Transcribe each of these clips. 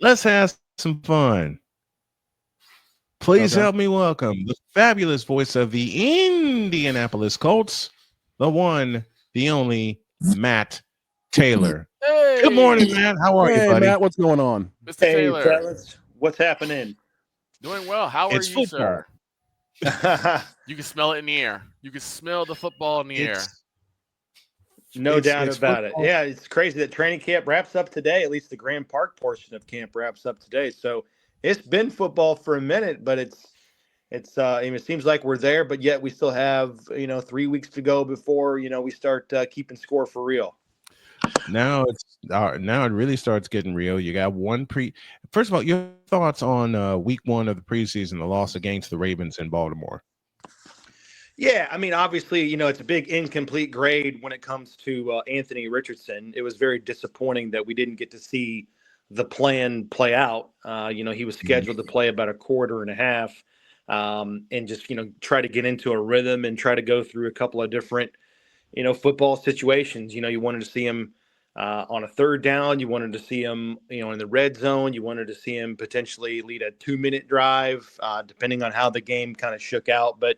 Let's have some fun. Please Okay. help me welcome the fabulous voice of the Indianapolis Colts, the one, the only Matt Taylor. Good morning, Hey, Matt. How are you, Hey, buddy? Matt, what's going on? Mr. Hey, Taylor. fellas, what's happening? Doing well. How are It's you, sir? football. You can smell it in the air. You can smell the football in the air. It's No it's doubt it's about it. football. Yeah, it's crazy that training camp wraps up today. At least the Grand Park portion of camp wraps up today. So it's been football for a minute, but I mean, it seems like we're there, but yet we still have 3 weeks to go before we start keeping score for real. Now it really starts getting real. You got one pre. First of all, your thoughts on week one of the preseason, the loss against the Ravens in Baltimore. Yeah, I mean, obviously, it's a big incomplete grade when it comes to Anthony Richardson. It was very disappointing that we didn't get to see the plan play out. He was Mhm. scheduled to play about a quarter and a half, and just try to get into a rhythm and try to go through a couple of different football situations. You wanted to see him on a third down. You wanted to see him, in the red zone. You wanted to see him potentially lead a 2-minute drive, depending on how the game kind of shook out. But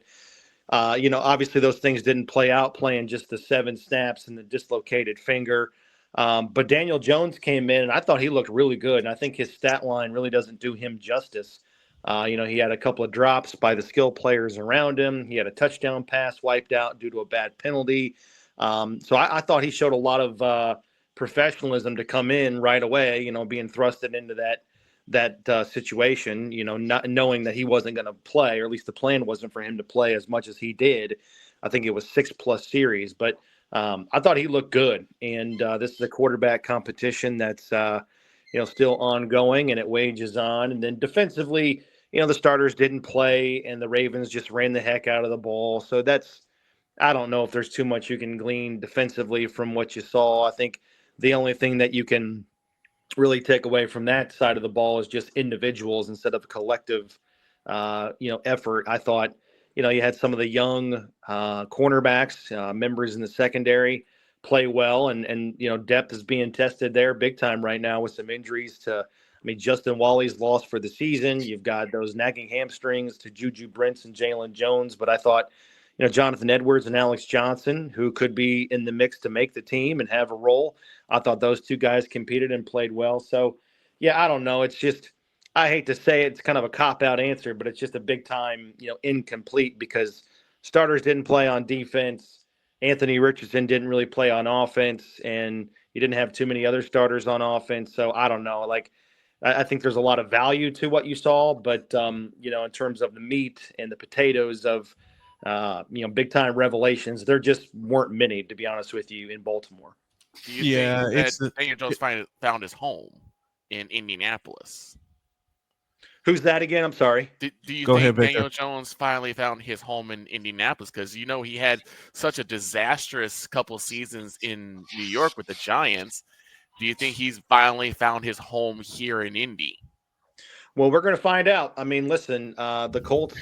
obviously those things didn't play out, playing just the 7 snaps and the dislocated finger. But Daniel Jones came in, and I thought he looked really good. And I think his stat line really doesn't do him justice. He had a couple of drops by the skill players around him. He had a touchdown pass wiped out due to a bad penalty. So I thought he showed a lot of professionalism to come in right away, being thrusted into that situation, not knowing that he wasn't going to play, or at least the plan wasn't for him to play as much as he did. I think it was 6+ series, but I thought he looked good. And this is a quarterback competition that's still ongoing, and it wages on. And then defensively, the starters didn't play, and the Ravens just ran the heck out of the ball. So I don't know if there's too much you can glean defensively from what you saw. I think the only thing that you can really take away from that side of the ball is just individuals instead of collective, effort. I thought, you had some of the young cornerbacks, members in the secondary play well, and depth is being tested there big time right now with some injuries to. I mean, Justin Wally's lost for the season. You've got those nagging hamstrings to Juju Brents and Jalen Jones, but I thought, Jonathan Edwards and Alex Johnson, who could be in the mix to make the team and have a role. I thought those two guys competed and played well. So, yeah, I don't know. It's just, I hate to say it's kind of a cop out answer, but it's just a big time, incomplete, because starters didn't play on defense. Anthony Richardson didn't really play on offense, and you didn't have too many other starters on offense. So I don't know. Like, I think there's a lot of value to what you saw, but in terms of the meat and the potatoes of big time revelations, there just weren't many, to be honest with you, in Baltimore. Do you think Yeah, that it's the Daniel Jones found his home in Indianapolis? Who's that again? I'm sorry. Do you go ahead, think Victor. Daniel Jones finally found his home in Indianapolis? Because he had such a disastrous couple seasons in New York with the Giants. Do you think he's finally found his home here in Indy? Well, we're going to find out. I mean, listen, the Colts,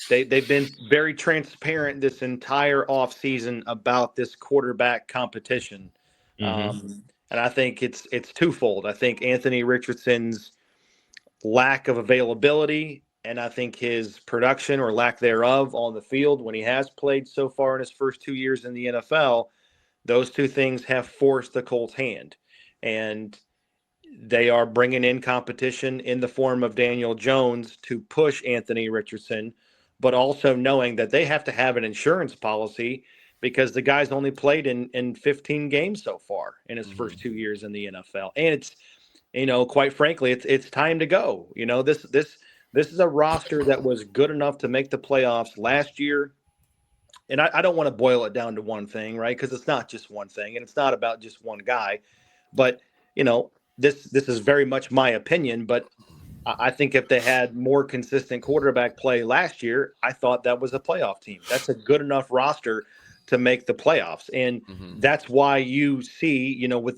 they've been very transparent this entire offseason about this quarterback competition, Hmm. and I think it's twofold. I think Anthony Richardson's lack of availability, and I think his production or lack thereof on the field when he has played so far in his first 2 years in the NFL. Those two things have forced the Colts' hand, and they are bringing in competition in the form of Daniel Jones to push Anthony Richardson, but also knowing that they have to have an insurance policy because the guy's only played in 15 games so far in his Hmm. first 2 years in the NFL. And it's, quite frankly, it's time to go. This is a roster that was good enough to make the playoffs last year. And I don't want to boil it down to one thing, right? Because it's not just one thing, and it's not about just one guy. But this is very much my opinion. But I think if they had more consistent quarterback play last year, I thought that was a playoff team. That's a good enough roster to make the playoffs, and Mm-hmm. that's why you see, with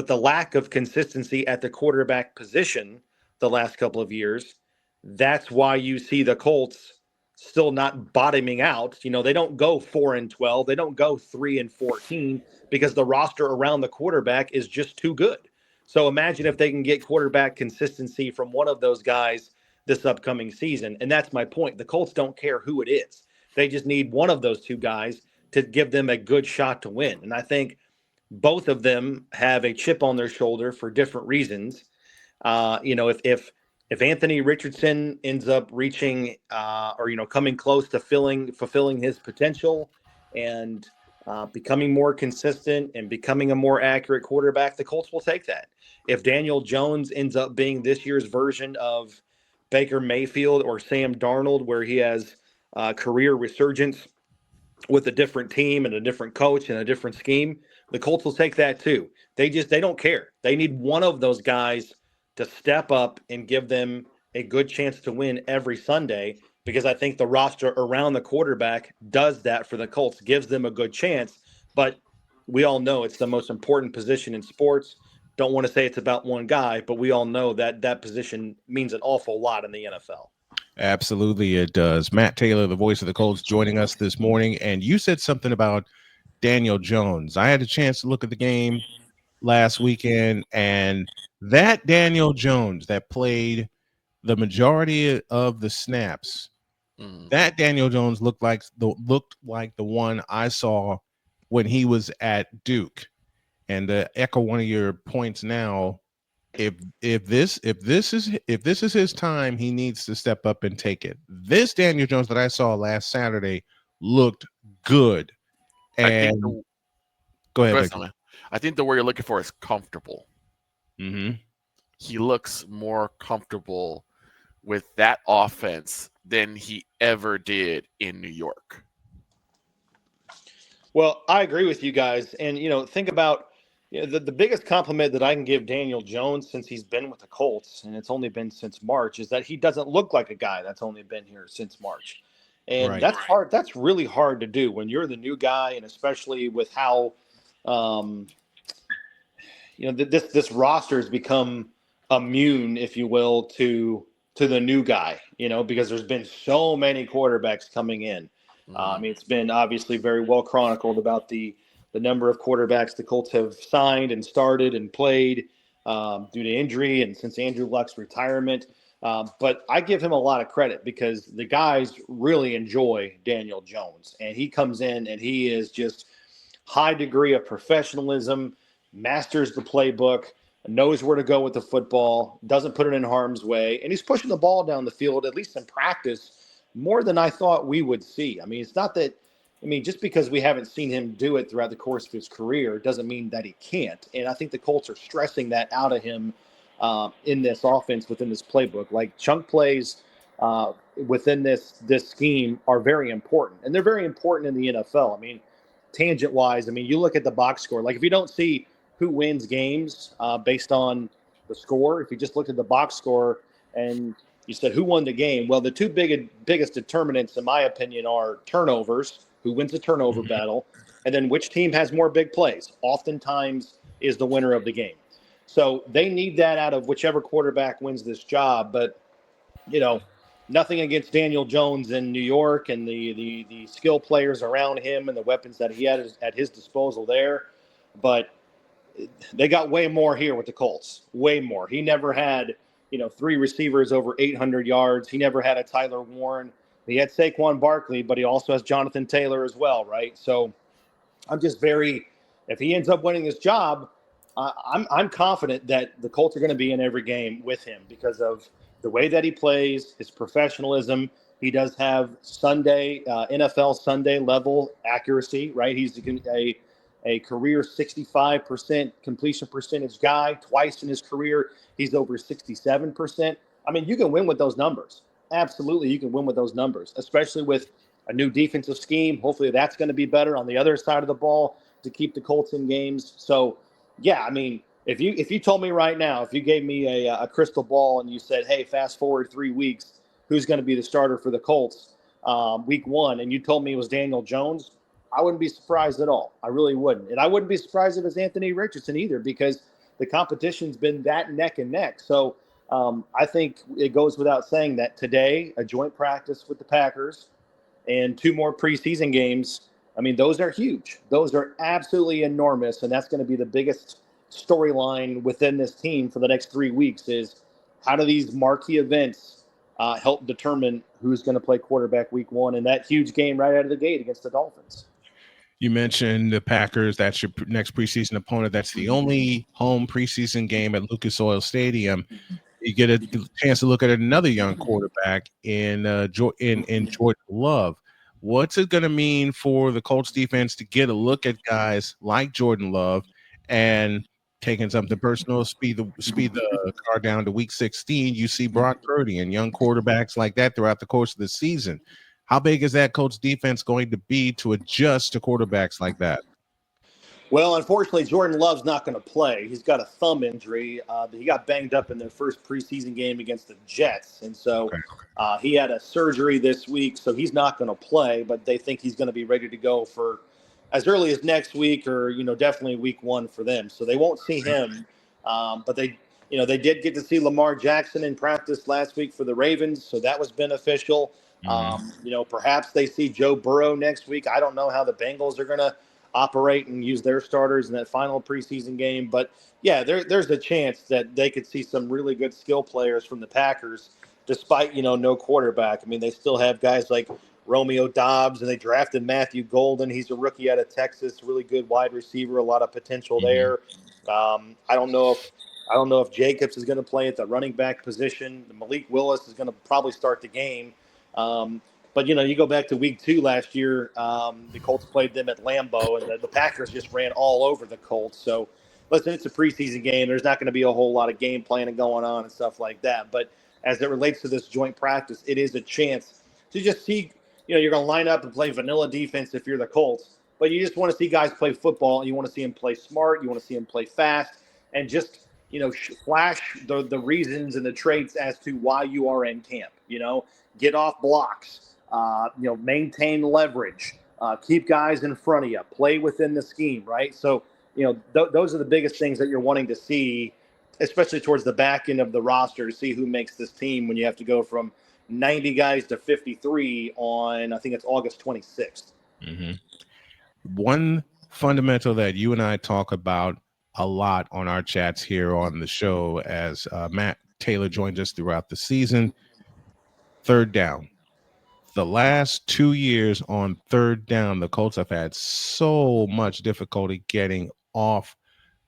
the lack of consistency at the quarterback position the last couple of years, that's why you see the Colts still not bottoming out. They don't go 4-12, they don't go 3-14 because the roster around the quarterback is just too good. So imagine if they can get quarterback consistency from one of those guys this upcoming season. And that's my point. The Colts don't care who it is. They just need one of those two guys to give them a good shot to win. And I think both of them have a chip on their shoulder for different reasons. If Anthony Richardson ends up reaching or coming close to fulfilling his potential and becoming more consistent and becoming a more accurate quarterback, the Colts will take that. If Daniel Jones ends up being this year's version of Baker Mayfield or Sam Darnold, where he has career resurgence with a different team and a different coach and a different scheme, the Colts will take that too. They don't care. They need one of those guys to step up and give them a good chance to win every Sunday, because I think the roster around the quarterback does that for the Colts, gives them a good chance. But we all know it's the most important position in sports. Don't want to say it's about one guy, but we all know that that position means an awful lot in the NFL. Absolutely, it does. Matt Taylor, the voice of the Colts, joining us this morning. And you said something about Daniel Jones. I had a chance to look at the game last weekend, and that Daniel Jones that played the majority of the snaps, that Daniel Jones looked like the one I saw when he was at Duke. And to echo one of your points now, if this is his time, he needs to step up and take it. This Daniel Jones that I saw last Saturday looked good. And go ahead. I think the word you're looking for is comfortable. Mm-hmm. He looks more comfortable with that offense than he ever did in New York. Well, I agree with you guys. And, think about the biggest compliment that I can give Daniel Jones since he's been with the Colts, and it's only been since March, is that he doesn't look like a guy that's only been here since March. And that's hard. That's really hard to do when you're the new guy, and especially with how, this roster has become immune, if you will, to the new guy, because there's been so many quarterbacks coming in. It's been obviously very well chronicled about the number of quarterbacks the Colts have signed and started and played due to injury and since Andrew Luck's retirement. But I give him a lot of credit because the guys really enjoy Daniel Jones. And he comes in and he is just high degree of professionalism, masters the playbook, knows where to go with the football, doesn't put it in harm's way. And he's pushing the ball down the field, at least in practice, more than I thought we would see. I mean, it's not that just because we haven't seen him do it throughout the course of his career doesn't mean that he can't. And I think the Colts are stressing that out of him in this offense, within this playbook. Like chunk plays within this scheme are very important. And they're very important in the NFL. I mean, tangent-wise, you look at the box score. Like if you don't see who wins games based on the score, if you just looked at the box score and you said who won the game, well, the two biggest determinants, in my opinion, are turnovers, who wins the turnover battle, and then which team has more big plays. Oftentimes is the winner of the game. So they need that out of whichever quarterback wins this job. But, nothing against Daniel Jones in New York and the skill players around him and the weapons that he had at his disposal there. But they got way more here with the Colts, way more. He never had, three receivers over 800 yards. He never had a Tyler Warren. He had Saquon Barkley, but he also has Jonathan Taylor as well, right? So I'm just if he ends up winning this job, I'm confident that the Colts are going to be in every game with him because of the way that he plays, his professionalism. He does have NFL Sunday level accuracy, right? He's a career 65% completion percentage guy. Twice in his career, he's over 67%. You can win with those numbers. Absolutely, you can win with those numbers, especially with a new defensive scheme. Hopefully that's going to be better on the other side of the ball to keep the Colts in games. So, yeah, if you told me right now, if you gave me a crystal ball and you said, hey, fast forward 3 weeks, who's going to be the starter for the Colts week 1, and you told me it was Daniel Jones, I wouldn't be surprised at all. I really wouldn't. And I wouldn't be surprised if it's Anthony Richardson either, because the competition's been that neck and neck. So I think it goes without saying that today, a joint practice with the Packers and 2 more preseason games, those are huge. Those are absolutely enormous, and that's going to be the biggest storyline within this team for the next 3 weeks is how do these marquee events help determine who's going to play quarterback week 1 in that huge game right out of the gate against the Dolphins. You mentioned the Packers. That's your next preseason opponent. That's the only home preseason game at Lucas Oil Stadium. You get a chance to look at another young quarterback in Jordan Love. What's it going to mean for the Colts defense to get a look at guys like Jordan Love and taking something personal, speed the car down to week 16? You see Brock Purdy and young quarterbacks like that throughout the course of the season. How big is that Colts defense going to be to adjust to quarterbacks like that? Well, unfortunately, Jordan Love's not going to play. He's got a thumb injury. He got banged up in their first preseason game against the Jets. And so he had a surgery this week, so he's not going to play. But they think he's going to be ready to go for as early as next week or, definitely week 1 for them. So they won't see him. But they did get to see Lamar Jackson in practice last week for the Ravens, so that was beneficial. Perhaps they see Joe Burrow next week. I don't know how the Bengals are going to operate and use their starters in that final preseason game. But, yeah, there's a chance that they could see some really good skill players from the Packers despite, no quarterback. I mean, they still have guys like Romeo Doubs, and they drafted Matthew Golden. He's a rookie out of Texas, really good wide receiver, a lot of potential there. I don't know if Jacobs is going to play at the running back position. Malik Willis is going to probably start the game. But, you go back to week 2 last year, the Colts played them at Lambeau, and the Packers just ran all over the Colts. So, listen, it's a preseason game. There's not going to be a whole lot of game planning going on and stuff like that. But as it relates to this joint practice, it is a chance to just see, you're going to line up and play vanilla defense if you're the Colts. But you just want to see guys play football, and you want to see them play smart. You want to see them play fast and just, flash the reasons and the traits as to why you are in camp. Get off blocks. Maintain leverage, keep guys in front of you, play within the scheme, right? So, those are the biggest things that you're wanting to see, especially towards the back end of the roster to see who makes this team when you have to go from 90 guys to 53 on, I think it's August 26th. One fundamental that you and I talk about a lot on our chats here on the show as Matt Taylor joins us throughout the season, third down. The last 2 years on third down, the Colts have had so much difficulty getting off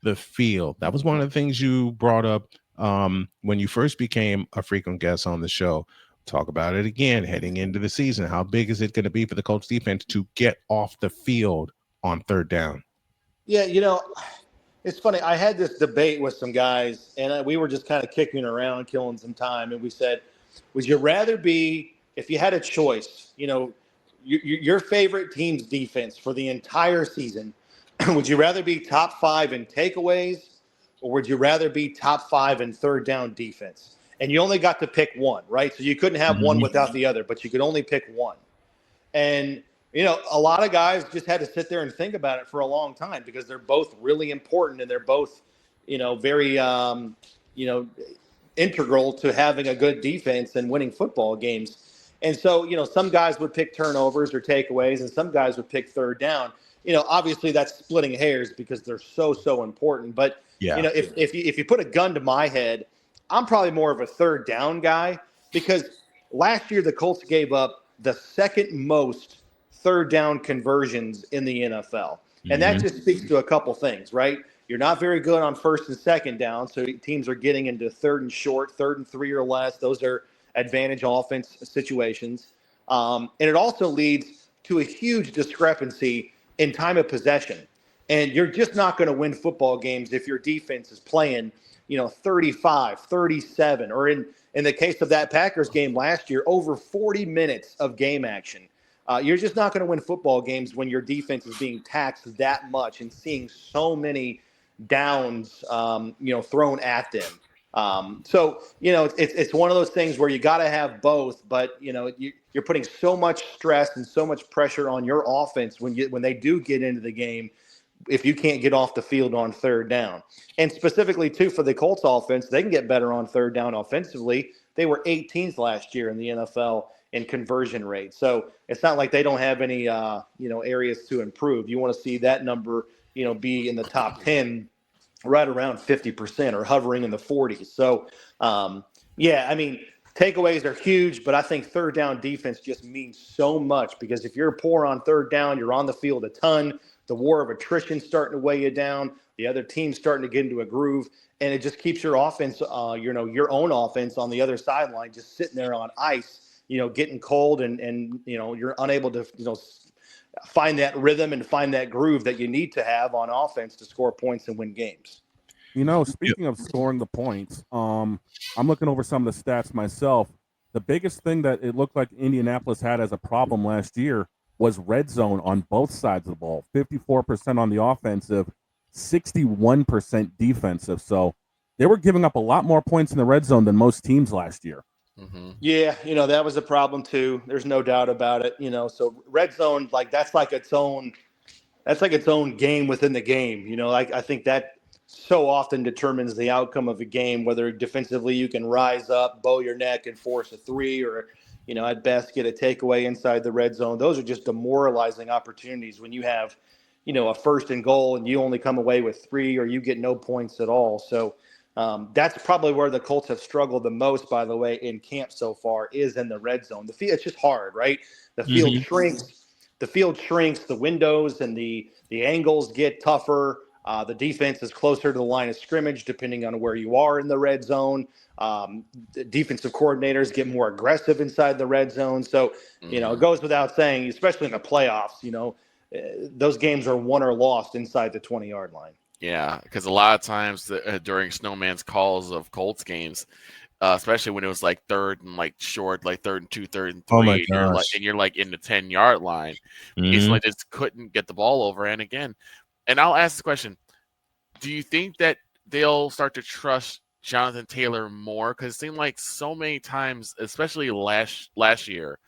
the field. That was one of the things you brought up when you first became a frequent guest on the show. Talk about it again heading into the season. How big is it going to be for the Colts defense to get off the field on third down? Yeah, it's funny. I had this debate with some guys, and we were just kind of kicking around, killing some time, and we said, would you rather be, if you had a choice, your favorite team's defense for the entire season, would you rather be top 5 in takeaways, or would you rather be top 5 in third down defense? And you only got to pick one, right? So you couldn't have one without the other, but you could only pick one. And, a lot of guys just had to sit there and think about it for a long time because they're both really important and they're both, very, integral to having a good defense and winning football games. And so, some guys would pick turnovers or takeaways, and some guys would pick third down. Obviously that's splitting hairs because they're so important. But, if you put a gun to my head, I'm probably more of a third down guy because last year the Colts gave up the second most third down conversions in the NFL. And that just speaks to a couple things, right? You're not very good on first and second down, so teams are getting into third and short, 3rd and 3 or less. Those are advantage offense situations. And it also leads to a huge discrepancy in time of possession. And you're just not going to win football games if your defense is playing, 35, 37, or in the case of that Packers game last year, over 40 minutes of game action. You're just not going to win football games when your defense is being taxed that much and seeing so many downs, thrown at them. So, it's one of those things where you got to have both, but, you're putting so much stress and so much pressure on your offense when they do get into the game if you can't get off the field on third down. And specifically, too, for the Colts offense, they can get better on third down offensively. They were 18th last year in the NFL in conversion rate. So it's not like they don't have any, areas to improve. You want to see that number, be in the top 10 right around 50% or hovering in the 40s. So, yeah, I mean, takeaways are huge, but I think third down defense just means so much because if you're poor on third down, you're on the field a ton. The war of attrition starting to weigh you down. The other team's starting to get into a groove, and it just keeps your offense, your own offense on the other sideline, just sitting there on ice, getting cold, and you're unable to, find that rhythm and find that groove that you need to have on offense to score points and win games. Speaking of scoring the points, I'm looking over some of the stats myself. The biggest thing that it looked like Indianapolis had as a problem last year was red zone on both sides of the ball. 54% on the offensive, 61% defensive. So they were giving up a lot more points in the red zone than most teams last year. Mm-hmm. Yeah, that was a problem too. There's no doubt about it. So red zone, that's like its own game within the game. I think that so often determines the outcome of a game, whether defensively you can rise up, bow your neck, and force a three, or at best get a takeaway inside the red zone. Those are just demoralizing opportunities when you have a first and goal and you only come away with three, or you get no points at all. So that's probably where the Colts have struggled the most, by the way, in camp so far, is in the red zone. The field, it's just hard, right? The field shrinks. The field shrinks. The windows and the angles get tougher. The defense is closer to the line of scrimmage, depending on where you are in the red zone. The defensive coordinators get more aggressive inside the red zone. So, it goes without saying, especially in the playoffs, those games are won or lost inside the 20-yard line. Yeah, because a lot of times during Snowman's calls of Colts games, especially when it was like third and short, like third and 2, third and 3, Oh my and you're in the 10-yard line, it's like just couldn't get the ball over. And again, and I'll ask this question: do you think that they'll start to trust Jonathan Taylor more? Because it seemed like so many times, especially last year,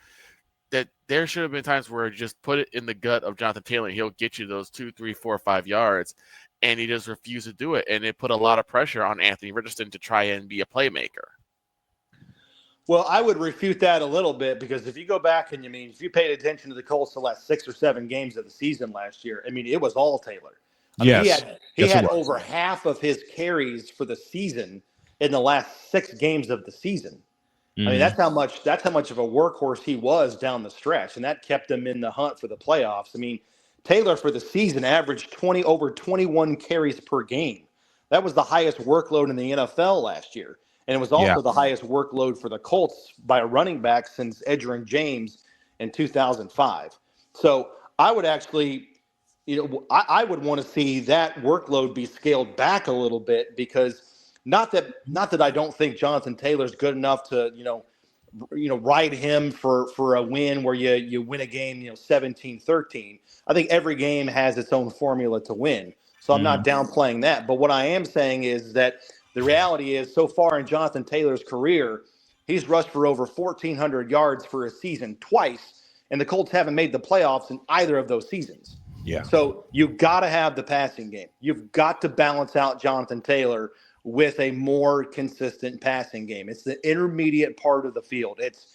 that there should have been times where you just put it in the gut of Jonathan Taylor, and he'll get you those 2, 3, 4, 5 yards. And he just refused to do it. And it put a lot of pressure on Anthony Richardson to try and be a playmaker. Well, I would refute that a little bit, because if you go back and if you paid attention to the Colts the last 6 or 7 games of the season last year, it was all Taylor. He had over half of his carries for the season in the last 6 games of the season. That's how much of a workhorse he was down the stretch, and that kept him in the hunt for the playoffs. Taylor for the season averaged over 21 carries per game. That was the highest workload in the NFL last year. And it was also the highest workload for the Colts by a running back since Edgerrin James in 2005. So I would actually, I would want to see that workload be scaled back a little bit, because not that I don't think Jonathan Taylor's good enough to, ride him for a win where you win a game, 17-13. I think every game has its own formula to win. So I'm not downplaying that. But what I am saying is that the reality is, so far in Jonathan Taylor's career, he's rushed for over 1,400 yards for a season twice, and the Colts haven't made the playoffs in either of those seasons. Yeah. So you've got to have the passing game. You've got to balance out Jonathan Taylor with a more consistent passing game. It's the intermediate part of the field. It's,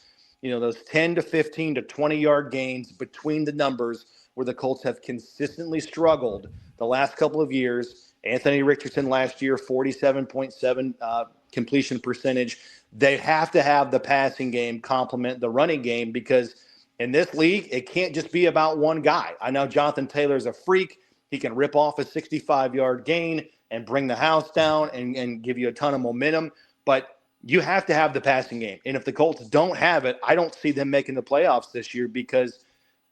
those 10 to 15 to 20-yard gains between the numbers where the Colts have consistently struggled the last couple of years. Anthony Richardson last year, 47.7 completion percentage. They have to have the passing game complement the running game, because in this league, it can't just be about one guy. I know Jonathan Taylor's a freak. He can rip off a 65-yard gain and bring the house down and give you a ton of momentum. But you have to have the passing game. And if the Colts don't have it, I don't see them making the playoffs this year, because,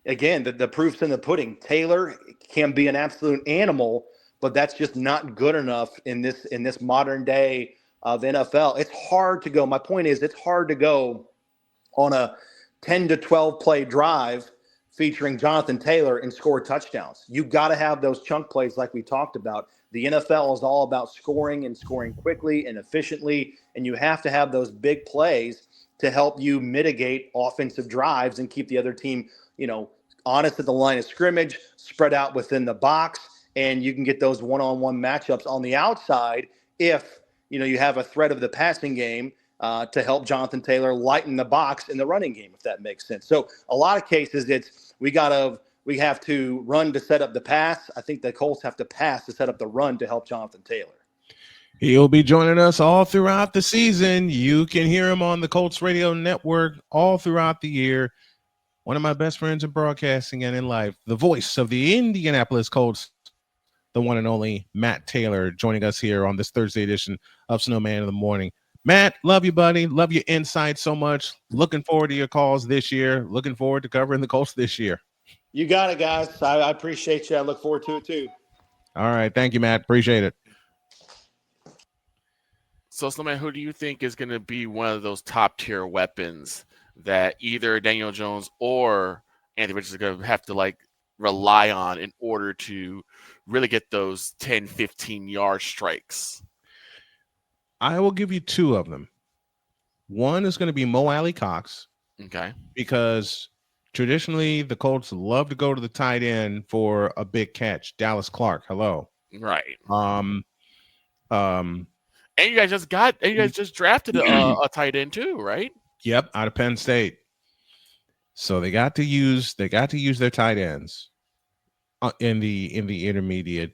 again, the proof's in the pudding. Taylor can be an absolute animal, but that's just not good enough in this modern day of NFL. It's hard to go. My point is, it's hard to go on a 10 to 12 play drive featuring Jonathan Taylor and score touchdowns. You got to have those chunk plays like we talked about. The NFL is all about scoring, and scoring quickly and efficiently, and you have to have those big plays to help you mitigate offensive drives and keep the other team, honest at the line of scrimmage, spread out within the box, and you can get those one-on-one matchups on the outside if, you have a threat of the passing game to help Jonathan Taylor lighten the box in the running game, if that makes sense. So a lot of cases, we have to run to set up the pass. I think the Colts have to pass to set up the run to help Jonathan Taylor. He'll be joining us all throughout the season. You can hear him on the Colts Radio Network all throughout the year. One of my best friends in broadcasting and in life, the voice of the Indianapolis Colts, the one and only Matt Taylor, joining us here on this Thursday edition of Snowman in the Morning. Matt, love you, buddy. Love your insight so much. Looking forward to your calls this year. Looking forward to covering the Colts this year. You got it, guys. I appreciate you. I look forward to it, too. All right. Thank you, Matt. Appreciate it. So, Snowman, who do you think is going to be one of those top-tier weapons that either Daniel Jones or Anthony Richardson is going to have to, rely on in order to really get those 10, 15-yard strikes? I will give you two of them. One is going to be Mo Alley Cox. Okay. Because traditionally the Colts love to go to the tight end for a big catch. Dallas Clark, hello. Right. And you guys just drafted a tight end too, right? Yep, out of Penn State. So they got to use their tight ends in the intermediate.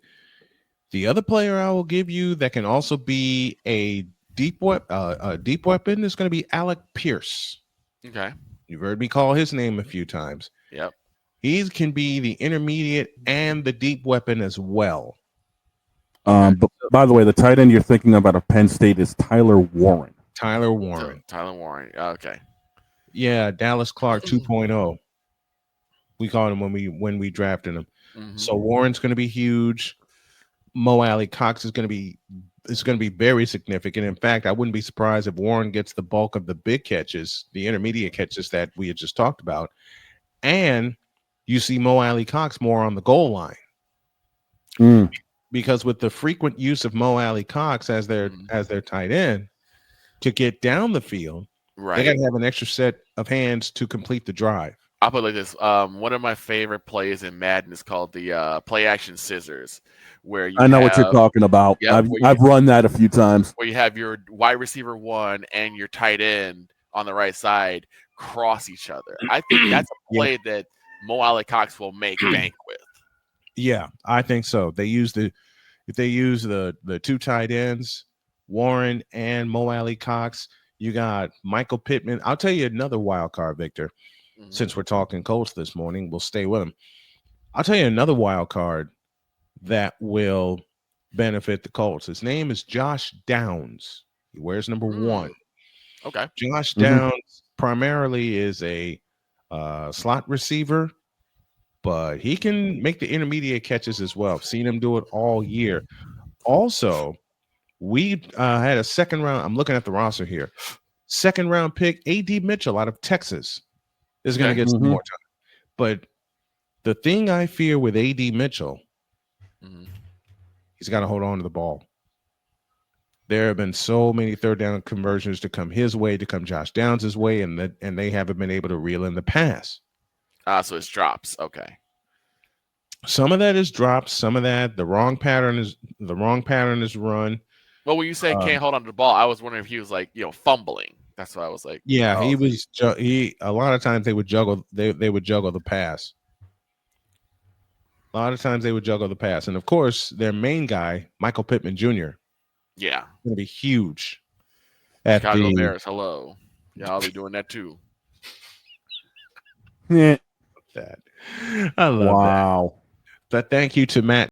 The other player I will give you that can also be a deep weapon is going to be Alec Pierce. Okay. You've heard me call his name a few times. Yep. He can be the intermediate and the deep weapon as well. But by the way, the tight end you're thinking of out of Penn State is Tyler Warren. Tyler Warren. Okay. Yeah, Dallas Clark 2.0. We called him when we drafted him. Mm-hmm. So Warren's going to be huge. Mo Alley Cox is going to be very significant. In fact, I wouldn't be surprised if Warren gets the bulk of the big catches, the intermediate catches that we had just talked about, and you see Mo Alley Cox more on the goal line. Because with the frequent use of Mo Alley Cox as their tight end to get down the field, right, they got to have an extra set of hands to complete the drive. I'll put it like this. One of my favorite plays in Madden is called the play action scissors, where I know what you're talking about. Yep, I've run that a few times. Where you have your wide receiver one and your tight end on the right side cross each other. I think that's a play that Mo Alley Cox will make bank with. Yeah, I think so. If they use the two tight ends, Warren and Mo Alley Cox, you got Michael Pittman. I'll tell you another wild card, Victor. Mm-hmm. Since we're talking Colts this morning, we'll stay with him. I'll tell you another wild card that will benefit the Colts. His name is Josh Downs. He wears number 1. Okay. Josh Downs primarily is a slot receiver, but he can make the intermediate catches as well. I've seen him do it all year. Also, we had a second round. I'm looking at the roster here. Second round pick, A.D. Mitchell out of Texas is going to get some more time. But the thing I fear with A.D. Mitchell, he's got to hold on to the ball. There have been so many third down conversions to come his way, to come Josh Downs' way, and they haven't been able to reel in the pass. So it's drops. Okay. Some of that is drops. Some of that the wrong pattern is run. Well, when you say can't hold on to the ball, I was wondering if he was fumbling. That's why I was like, yeah, he was. A lot of times they would juggle. They would juggle the pass. A lot of times they would juggle the pass, and of course their main guy, Michael Pittman Jr. Yeah, going to be huge. At Chicago Bears, hello. Yeah, I'll be doing that too. Yeah, that I love that. But thank you to Matt